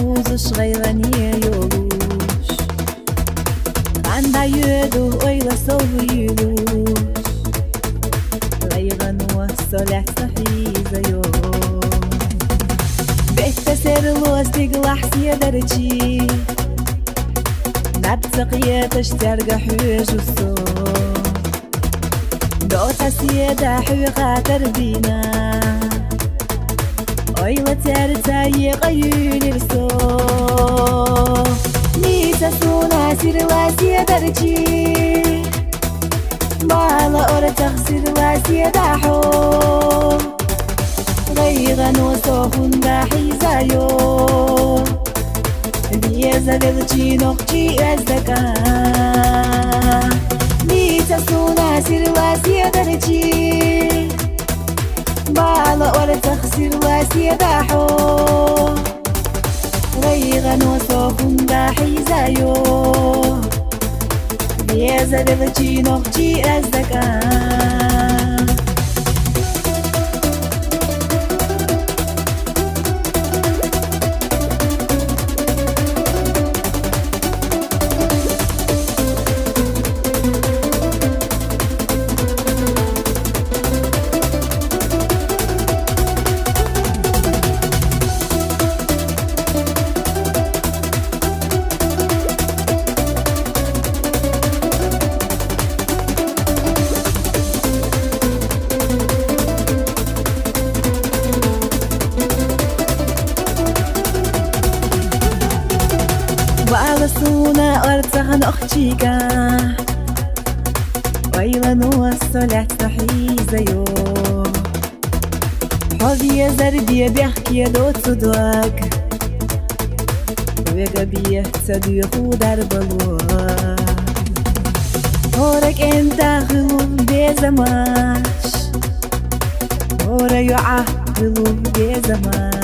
uzos gaylanıyormuş. Kanda yürü oyla soğuymuş. Gaylanıyor solet sahizayo. Bette serlos tiglah siyadarci. نبتقي تشترق حوجسو دوتا سيدا حوقا تربينا أيلا ترتاي قيون رسو نيتا سونا سيروا سيدرجي بالا أورا تغسر واسيدا حو غيغا نوسوخن باحيزايو Zavelci noqci azdaka Nita suna sirwa siyadarci Bala ora takhsir wa siyadaho Raygan wa sofun da hizayo Zavelci noqci azdaka Suna ortahan okhchiga Wayla nuwasolat tahizayo Hodiya zarbiya bihkiya dotsudwag Wegabiya tsaduyhu darbalwa Horak enta khulub bezamash Hora yu'ahulu bezamash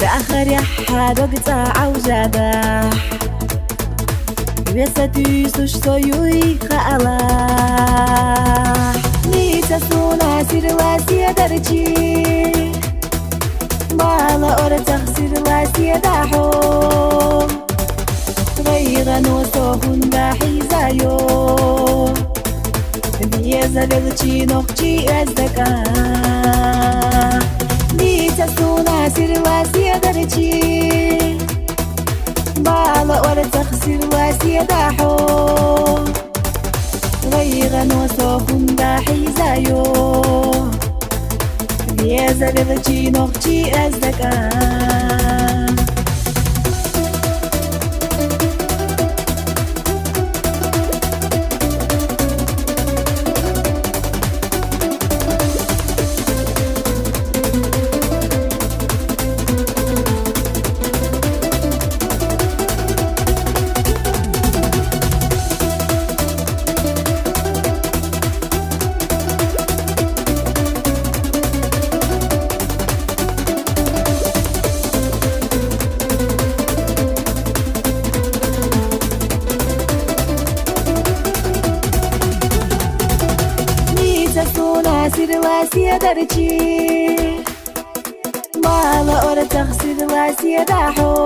بآخر يحد وقطع وجدح بيستيس وشتوي خالاح نيتا سونا سير واسيا درجي بالا أورا تغسر واسيا داحو غيغن وصوهن باحيزايو بيزا بلجي نقجي أزدكا Nita suna sir wasiya darji Bala ora takhsir wasiya daho Gaygan wa sohun da hizayo Bieza bilji noqji azdaka سير واسيا درجي بالا أورا تغسل واسيا داحو